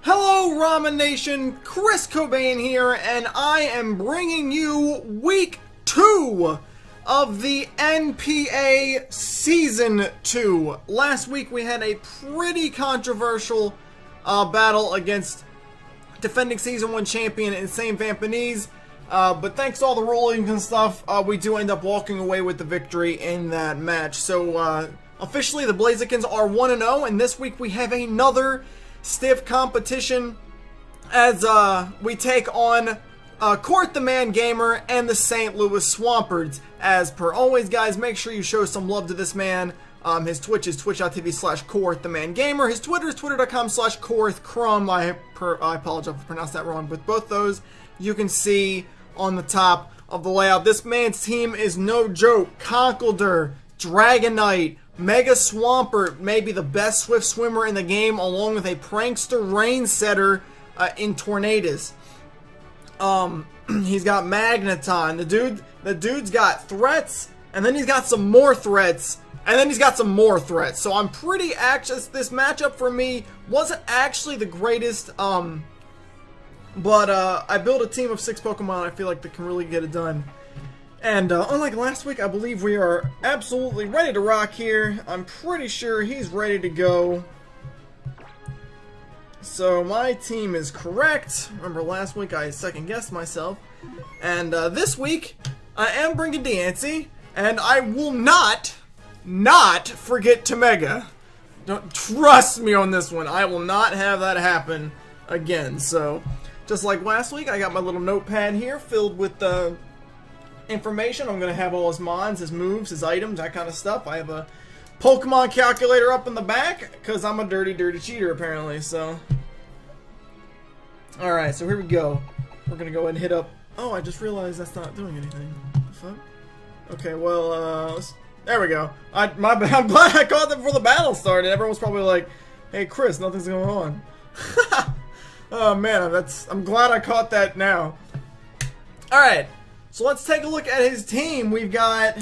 Hello Ramen Nation, Chris Cobain here, and I am bringing you Week 2 of the NPA Season 2. Last week we had a pretty controversial battle against defending Season 1 champion Insane Vampanese, but thanks to all the rulings and stuff, we do end up walking away with the victory in that match. So officially the Blazikens are 1-0, and this week we have another stiff competition as we take on Koreth the Man Gamer and the St. Louis Swamperts. As per always, guys, make sure you show some love to this man. His Twitch is twitch.tv/Koreth the Man Gamer. His Twitter is twitter.com/KorethCrum. I apologize if I pronounced that wrong, but both those you can see on the top of the layout. This man's team is no joke. Contender, Dragonite, Mega Swampert, maybe the best Swift swimmer in the game, along with a prankster rain setter in Tornadus. He's got Magneton. The dude's got threats, and then he's got some more threats, and then he's got some more threats. So I'm pretty anxious. This matchup for me wasn't actually the greatest, but I built a team of 6 Pokemon I feel like that can really get it done. And unlike last week, I believe we are absolutely ready to rock here. I'm pretty sure he's ready to go. So my team is correct. Remember last week I second-guessed myself. And this week, I am bringing Diancie. And I will not forget to Mega. Don't trust me on this one. I will not have that happen again. So, just like last week, I got my little notepad here filled with the information. I'm gonna have all his mons, his moves, his items, that kind of stuff. I have a Pokemon calculator up in the back because I'm a dirty cheater apparently. So alright, so here we go. We're gonna go ahead and hit up. Oh, I just realized that's not doing anything. What the fuck? Okay, well there we go. My bad. I'm glad I caught that before the battle started. Everyone was probably like, hey Chris, nothing's going on. Oh man, I'm glad I caught that now. Alright, so let's take a look at his team. We've got...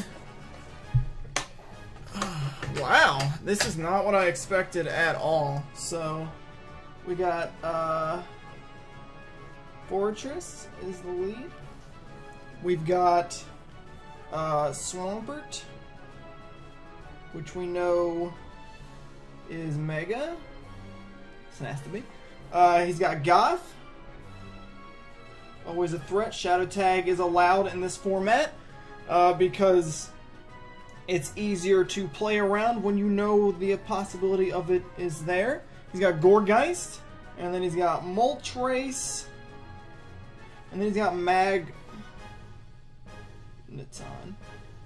wow, this is not what I expected at all. So, we got Fortress is the lead. We've got Swampert, which we know is Mega. This has to be. He's got Goth. Always a threat. Shadow Tag is allowed in this format because it's easier to play around when you know the possibility of it is there. He's got Gourgeist, and then he's got Moltres, and then he's got Magneton.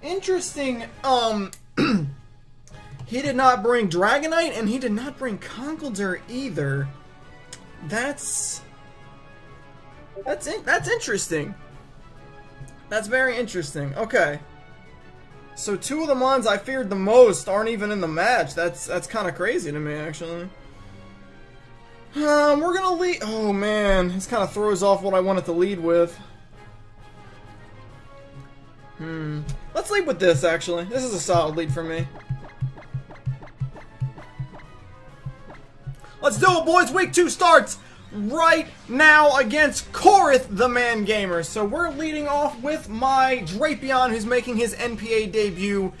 Interesting. He did not bring Dragonite, and he did not bring Conkeldurr either. That's interesting. That's very interesting. Okay. So 2 of the mons I feared the most aren't even in the match. That's kind of crazy to me, actually. We're gonna lead. Oh man, this kind of throws off what I wanted to lead with. Let's lead with this, actually. This is a solid lead for me. Let's do it, boys. Week 2 starts right now against Koreth the Man Gamer. So we're leading off with my Drapion, who's making his NPA debut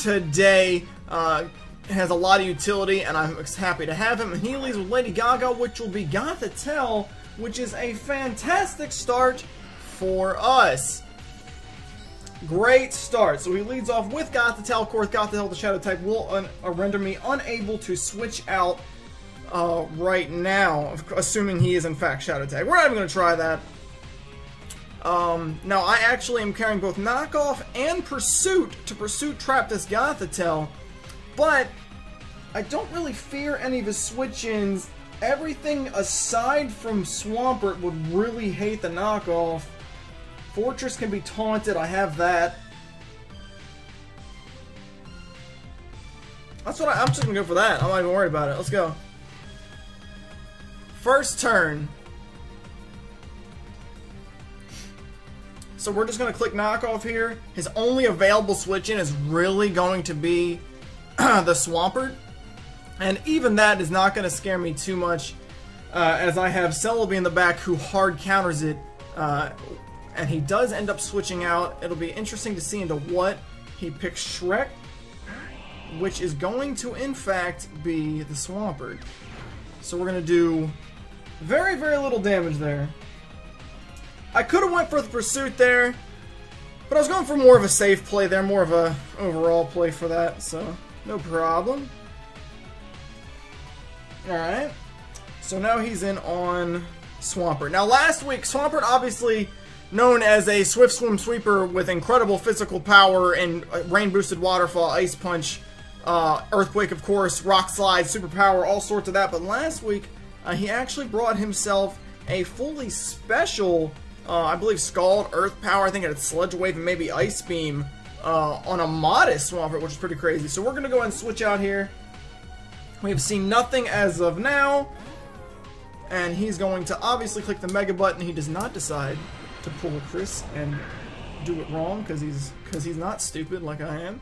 today. Has a lot of utility, and I'm happy to have him. And he leads with Lady Gaga, which will be Gothitelle, which is a fantastic start for us. Great start. So he leads off with Gothitelle. Koreth Gothitelle, the Shadow type, will render me unable to switch out right now, assuming he is in fact Shadow Tag. We're not even going to try that. Now I actually am carrying both Knockoff and Pursuit to Pursuit Trap this Gothitelle, but I don't really fear any of his switch-ins. Everything aside from Swampert would really hate the Knockoff. Fortress can be taunted, I have that. That's what I'm just going to go for that. I'm not even worried about it. Let's go. First turn. So we're just going to click Knockoff here. His only available switch-in is really going to be the Swampert. And even that is not going to scare me too much. as I have Celebi in the back who hard counters it, and he does end up switching out. It'll be interesting to see into what he picks. Shrek, which is going to in fact be the Swampert. So we're going to do very, very little damage there. I could have went for the Pursuit there, but I was going for more of a safe play there, more of a overall play for that, so no problem. Alright, so now he's in on Swampert. Now last week, Swampert, obviously known as a Swift Swim Sweeper with incredible physical power and Rain Boosted Waterfall, Ice Punch, Earthquake of course, Rock Slide, Superpower, all sorts of that. But last week, he actually brought himself a fully special, I believe, Scald, Earth Power, I think it had Sludge Wave and maybe Ice Beam on a modest Swampert, which is pretty crazy. So we're going to go ahead and switch out here. We have seen nothing as of now. And he's going to obviously click the Mega button. He does not decide to pull a Chris and do it wrong because he's not stupid like I am.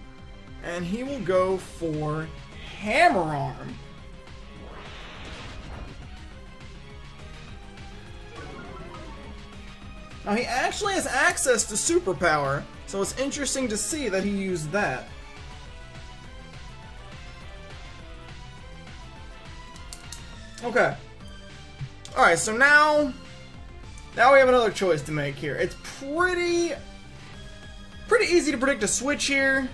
And he will go for Hammer Arm. Now he actually has access to Superpower, so it's interesting to see that he used that. Okay. Alright, so now we have another choice to make here. It's pretty easy to predict a switch here.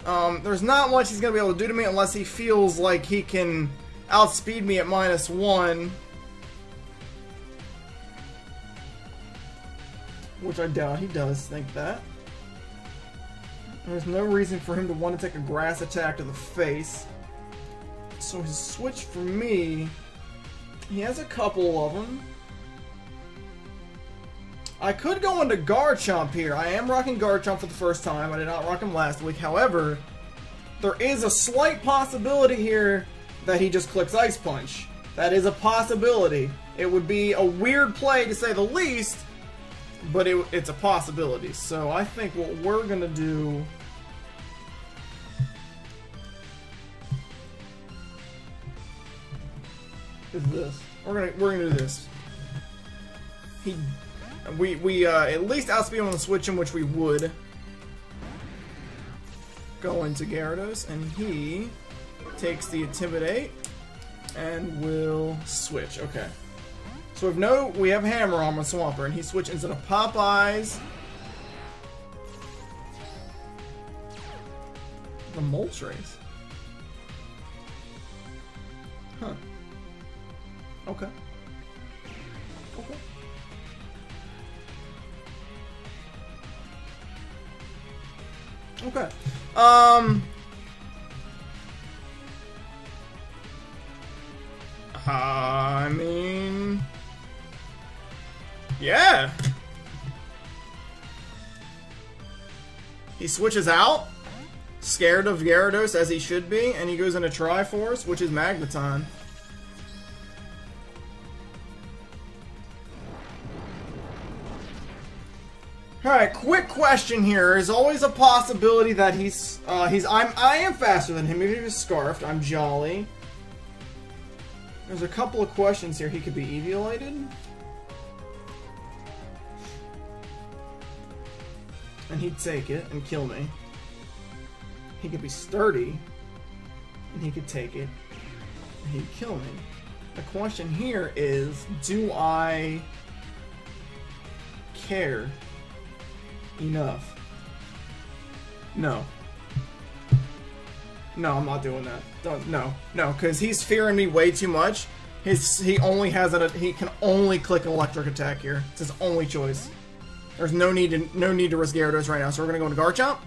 There's not much he's going to be able to do to me unless he feels like he can outspeed me at -1. Which I doubt he does think that. There's no reason for him to want to take a grass attack to the face. So his switch for me, he has a couple of them. I could go into Garchomp here. I am rocking Garchomp for the first time. I did not rock him last week. However, there is a slight possibility here that he just clicks Ice Punch. That is a possibility. It would be a weird play to say the least, but it's a possibility. So I think what we're gonna do is this. We're gonna do this. We at least outspeed him on the switch, in which we would go into Gyarados, and he takes the Intimidate and will switch. Okay. So we have Hammer Arm on Swampert, and he switches instead of Popeyes. The Moltres. Huh. Okay. Okay. Okay. I mean, yeah. He switches out, scared of Gyarados as he should be, and he goes into Triforce, which is Magneton. Alright, quick question here. There's always a possibility that I am faster than him, even if he's Scarfed. I'm Jolly. There's a couple of questions here. He could be Eviolated. And he'd take it and kill me. He could be Sturdy. And he could take it. And he'd kill me. The question here is, do I care enough? No. No, I'm not doing that. No, because he's fearing me way too much. He can only click an electric attack here. It's his only choice. There's no need to risk Gyarados right now. So we're gonna go into Garchomp.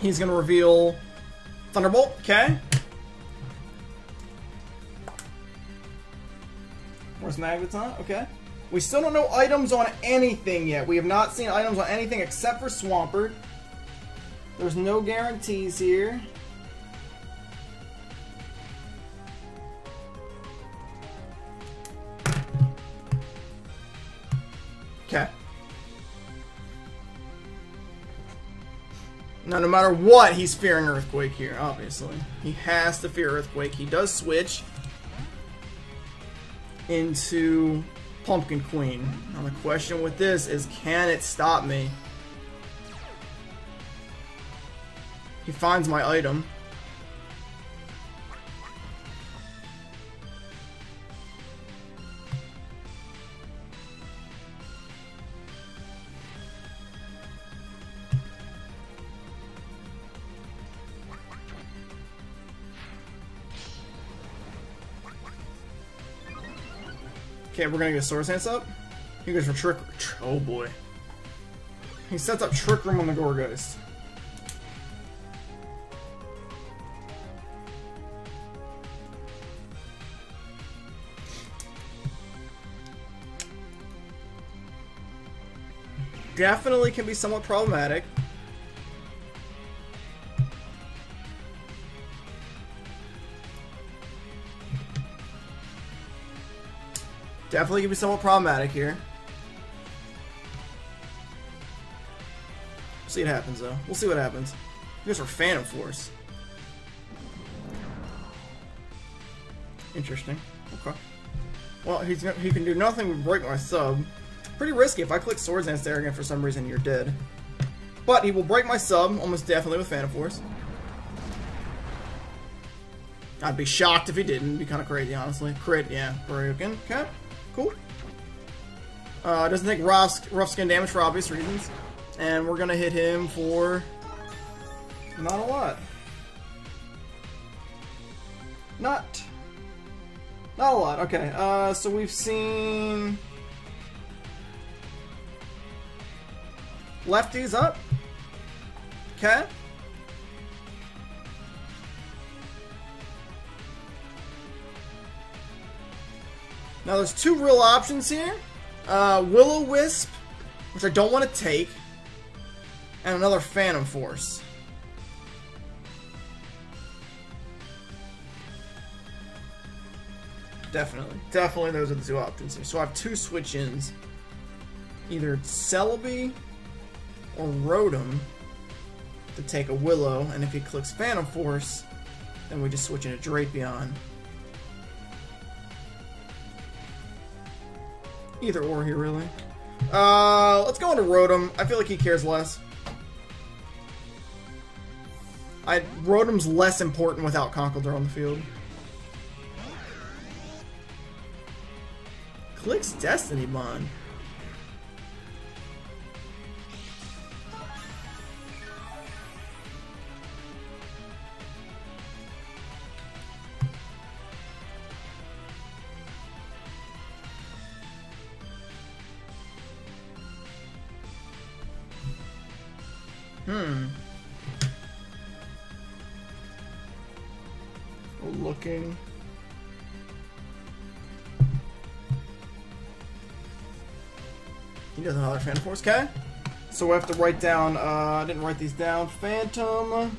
He's gonna reveal Thunderbolt. Okay. Where's Magneton? Okay. We still don't know items on anything yet. We have not seen items on anything except for Swampert. There's no guarantees here. Okay. Now, no matter what, he's fearing Earthquake here, obviously. He has to fear Earthquake. He does switch. into Pumpkin Queen. Now the question with this is, can it stop me? He finds my item. Okay, we're gonna get Sword Stance up. He goes for Trick. Oh boy. He sets up Trick Room on the Gorgeist. Definitely can be somewhat problematic. Definitely can be somewhat problematic here. We'll see what happens, though. We'll see what happens. He goes for Phantom Force. Interesting. Okay. Well, he can do nothing but break my sub. Pretty risky. If I click Swords Dance there again for some reason, you're dead. But he will break my sub, almost definitely with Phantom Force. I'd be shocked if he didn't. It'd be kind of crazy, honestly. Crit, yeah. Broken. Okay. Cool. Doesn't take rough skin damage for obvious reasons. And we're gonna hit him for not a lot. Not a lot. Okay. So we've seen lefties up. Okay. Now there's two real options here. Will-O-Wisp, which I don't want to take, and another Phantom Force. Definitely. Definitely those are the two options here. So I have two switch-ins. Either Celebi or Rotom to take a Willow, and if he clicks Phantom Force, then we just switch into Drapion. Either or here, really. Let's go into Rotom. I feel like he cares less. Rotom's less important without Conkeldurr on the field. Clicks Destiny Bond. Looking. He does another Phantom Force, okay? So we have to write down, I didn't write these down. Phantom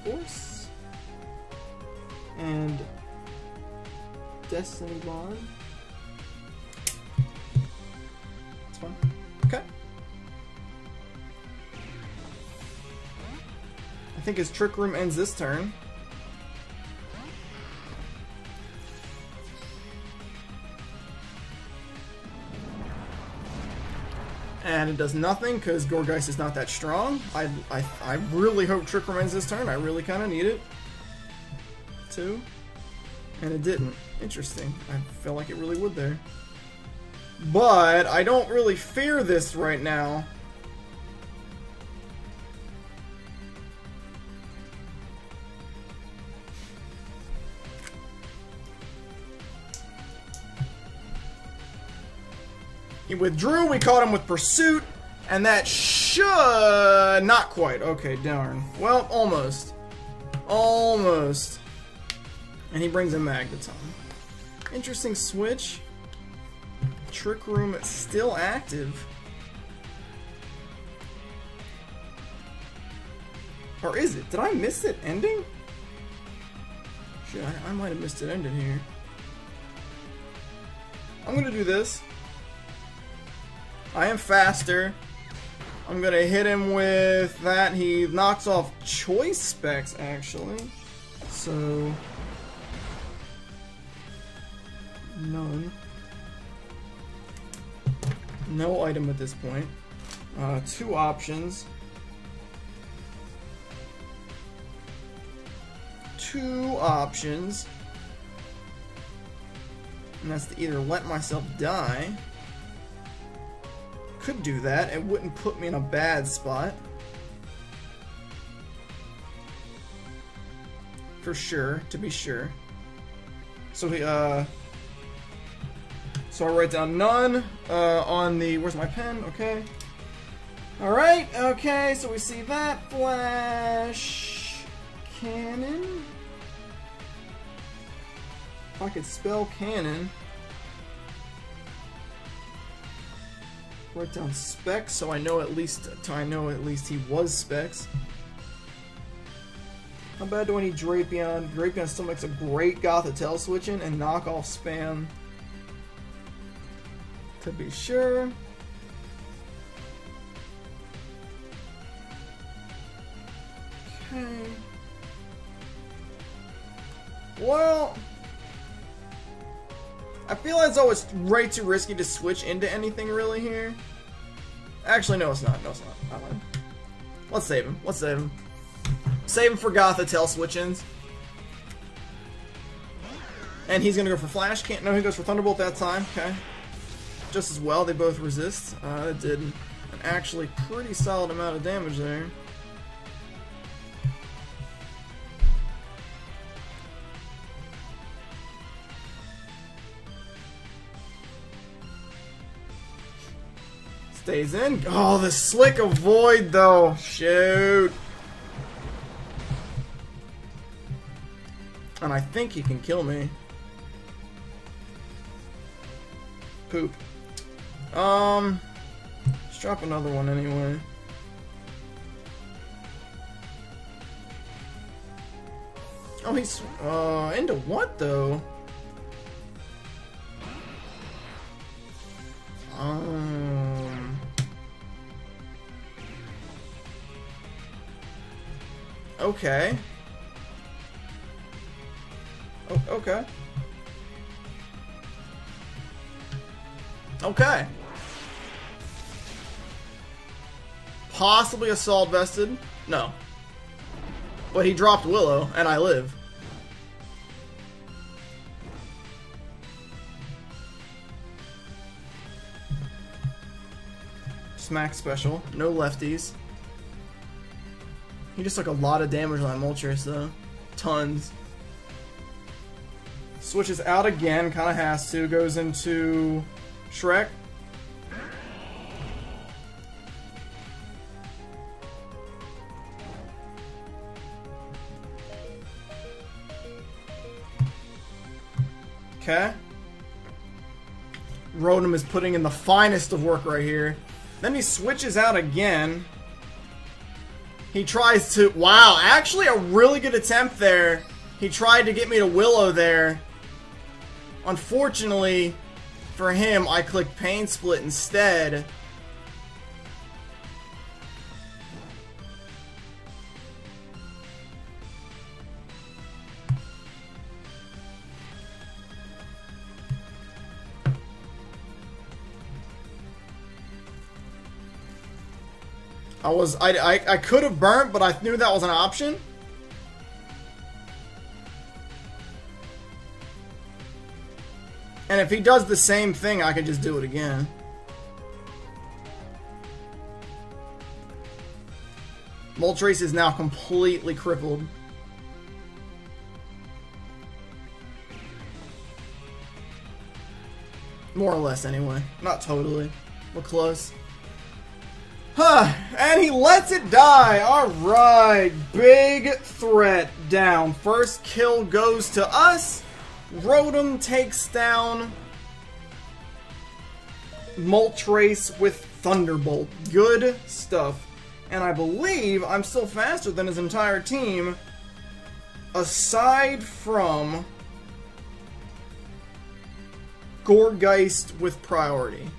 Force and Destiny Bond. That's fine. Okay. I think his Trick Room ends this turn. And it does nothing because Gorgeist is not that strong. I really hope Trick Room ends this turn. I really kind of need it too. And it didn't. Interesting. I feel like it really would there. But I don't really fear this right now. He withdrew, we caught him with Pursuit, and that should... not quite. Okay, darn. Well, almost. Almost. And he brings in Magneton. Interesting switch. Trick Room still active. Or is it? Did I miss it ending? Shit, I might have missed it ending here. I'm gonna do this. I am faster. I'm gonna hit him with that. He knocks off Choice Specs, actually. So None. No item at this point. 2 options. 2 options. And that's to either let myself die. Could do that. It wouldn't put me in a bad spot. For sure, to be sure. So so I write down none on the, where's my pen? Okay. Alright, okay, so we see that. Flash cannon. If I could spell cannon. Write down Specs so I know at least he was Specs. How bad do I need Drapion? Drapion still makes a great Gothitelle switching and knock off spam. To be sure. Okay. Well, I feel as though it's way too risky to switch into anything really here. Actually, no, it's not. No, it's not. I lied. Let's save him. Let's save him. Save him for Gothitelle switch-ins. And he's gonna go for Flash. Can't know he goes for Thunderbolt that time. Okay. Just as well. They both resist. It did an actually pretty solid amount of damage there. Stays in. Oh, the Slick Avoid though. Shoot. And I think he can kill me. Poop. Let's drop another one anyway. Oh, he's into what though? Okay. Oh, okay. Okay. Possibly Assault Vested? No. But he dropped Willow, and I live. Smack special. No lefties. He just took a lot of damage on that Moltres, though. Tons. Switches out again, kind of has to. Goes into Shrek. Okay. Rotom is putting in the finest of work right here. Then he switches out again. He tries to... Wow, actually a really good attempt there. He tried to get me to Willow there. Unfortunately for him, I clicked Pain Split instead. I could have burnt, but I knew that was an option. And if he does the same thing, I could just do it again. Moltres is now completely crippled. More or less, anyway. Not totally. We're close. Huh, and he lets it die. Alright, big threat down. First kill goes to us. Rotom takes down Moltres with Thunderbolt. Good stuff. And I believe I'm still faster than his entire team, aside from Gourgeist with priority,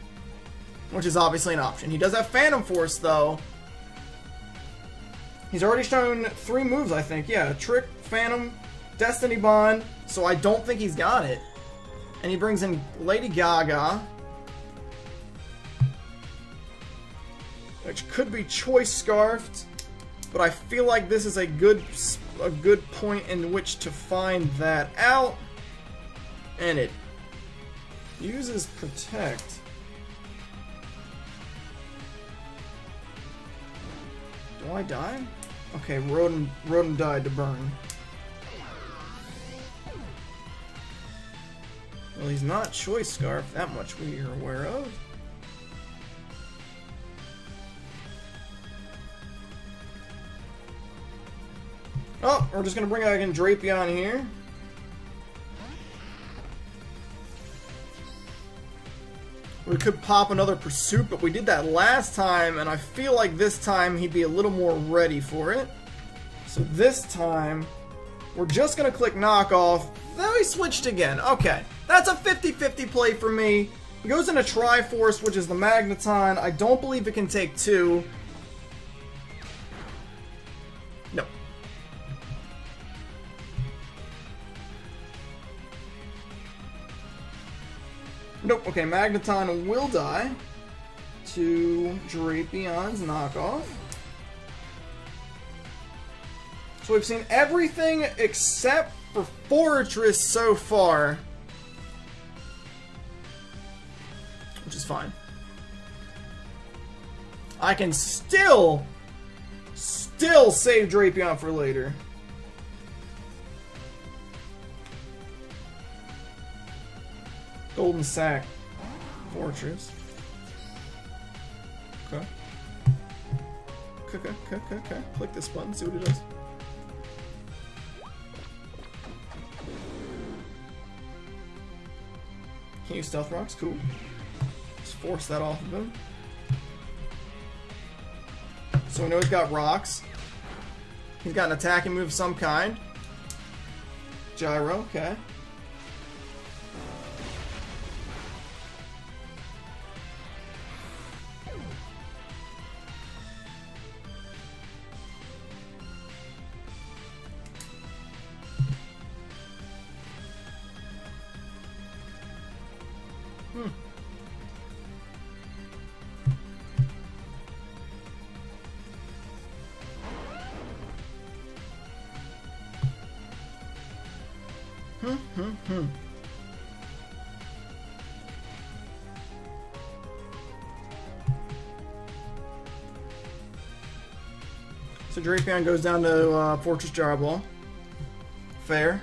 which is obviously an option. He does have Phantom Force, though. He's already shown 3 moves, I think. Yeah, Trick, Phantom, Destiny Bond, so I don't think he's got it. And he brings in Lady Gaga, which could be choice scarfed, but I feel like this is a good point in which to find that out. And it uses protect. Do I die? Okay, Rodent died to burn. Well, he's not choice scarf, that much we are aware of. Oh, we're just gonna bring out again Drapion here. We could pop another Pursuit, but we did that last time, and I feel like this time he'd be a little more ready for it. So this time, we're just gonna click Knockoff. Then we switched again. Okay, that's a 50-50 play for me. It goes into Triforce, which is the Magneton. I don't believe it can take 2. No. Nope, okay, Magneton will die to Drapion's Knockoff. So we've seen everything except for Fortress so far, which is fine. I can still save Drapion for later. Golden Sack. Fortress. Okay. Okay. Click this button, see what it does. Can use Stealth Rocks, cool. Just force that off of him. So we know he's got rocks. He's got an attacking move of some kind. Gyro, okay. So Drapion goes down to Fortress Gyro Ball. Fair.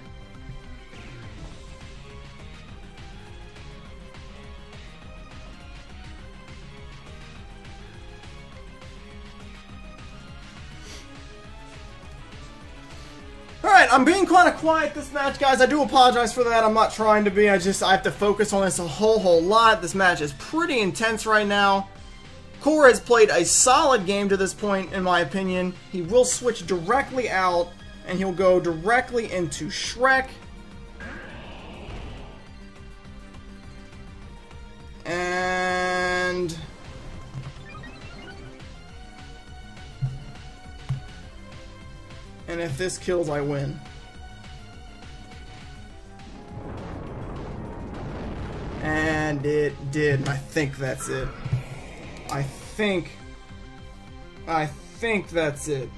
Alright, I'm being kind of quiet this match, guys. I do apologize for that. I'm not trying to be. I have to focus on this a whole lot. This match is pretty intense right now. Koreth has played a solid game to this point, in my opinion. He will switch directly out, and he'll go directly into Shrek. And if this kills, I win. And it did, and I think that's it. I think that's it.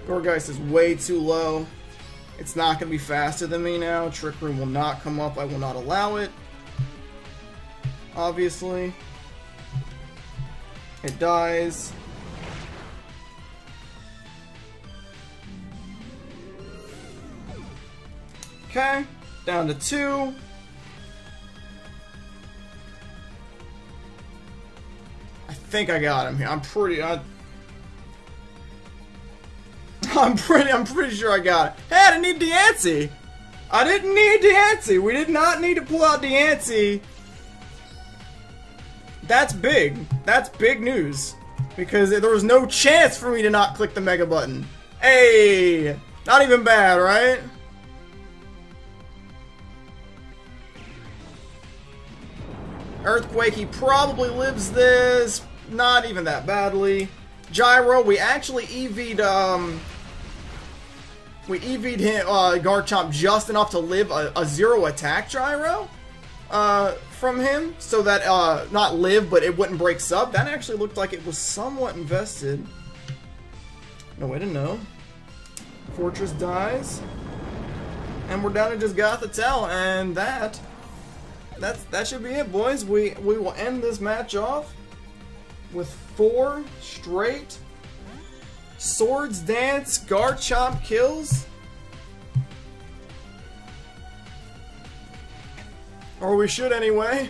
Gourgeist is way too low. It's not going to be faster than me now. Trick Room will not come up. I will not allow it. Obviously. It dies. Okay. Down to 2. I think I got him here. I'm pretty sure I got it. Hey, I didn't need Diancie. I didn't need Diancie. We did not need to pull out Diancie. That's big. That's big news. Because there was no chance for me to not click the mega button. Hey! Not even bad, right? Earthquake, he probably lives this. Not even that badly. Gyro, we actually EV'd We EV'd him, Garchomp just enough to live a 0 attack gyro from him, so that, not live, but it wouldn't break sub. That actually looked like it was somewhat invested. No way to know. Fortress dies. And we're down to just Gothitelle, and that should be it, boys. We will end this match off with 4 straight Swords Dance Garchomp kills. Or we should anyway.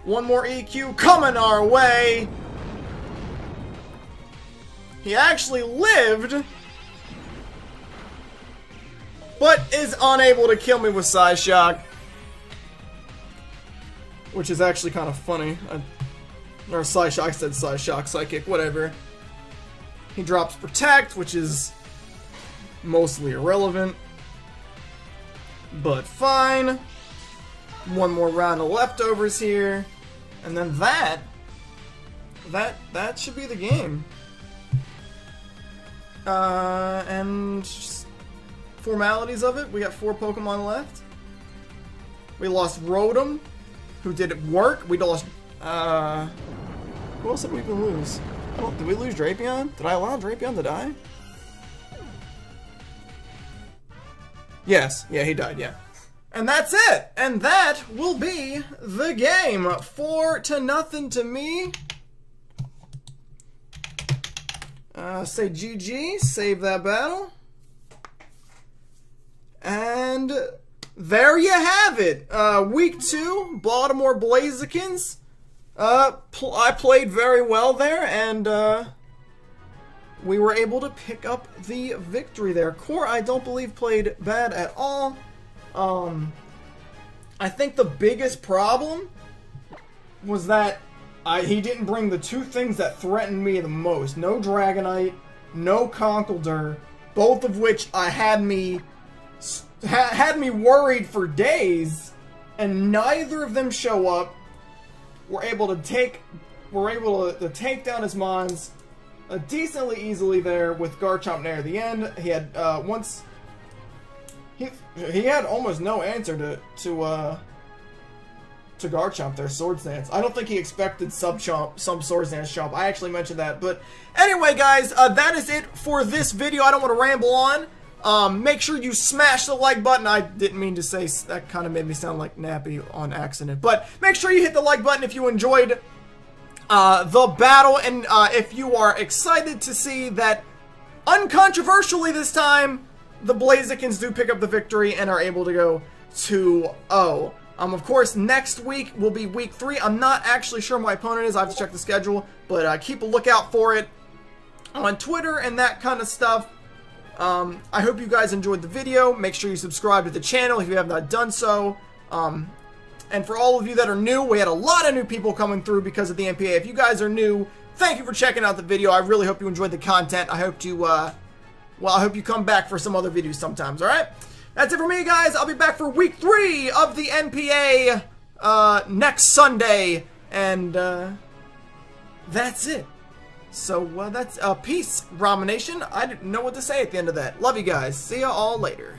One more EQ coming our way. He actually lived, but is unable to kill me with Psyshock. Which is actually kind of funny. Or Psyshock, I said Psyshock, Psychic, whatever. He drops Protect, which is mostly irrelevant. But fine. One more round of leftovers here. And then that should be the game. And formalities of it, we got 4 Pokemon left. We lost Rotom, who did work. We lost, who else did we even lose? Did we lose Drapion? Did I allow Drapion to die? Yes. Yeah, he died, yeah. And that's it! And that will be the game. 4-0 to me. Say GG, save that battle. And there you have it. Week 2, Baltimore Blazikens. I played very well there, and we were able to pick up the victory there. Core, I don't believe, played bad at all. I think the biggest problem was that he didn't bring the 2 things that threatened me the most. No Dragonite, no Conkeldurr, both of which had me worried for days, and neither of them show up. We're able to take down his mons decently easily there with Garchomp near the end. He had he had almost no answer to Garchomp there, Swords Dance. I don't think he expected some Swords Dance chomp. I actually mentioned that. But anyway, guys, that is it for this video. I don't want to ramble on. Make sure you smash the like button. I didn't mean to say that, kind of made me sound like Nappy on accident. But make sure you hit the like button if you enjoyed the battle, and if you are excited to see that uncontroversially this time, the Blazikens do pick up the victory and are able to go 2-0. Of course, next week will be week 3. I'm not actually sure my opponent is. I have to check the schedule, but keep a lookout for it on Twitter and that kind of stuff. I hope you guys enjoyed the video. Make sure you subscribe to the channel if you have not done so. And for all of you that are new, we had a lot of new people coming through because of the NPA. If you guys are new, thank you for checking out the video. I really hope you enjoyed the content. I hope you, I hope you come back for some other videos sometimes, alright? That's it for me, guys. I'll be back for week 3 of the NPA next Sunday. And that's it. So that's peace, Ramen Nation. I didn't know what to say at the end of that. Love you guys. See ya all later.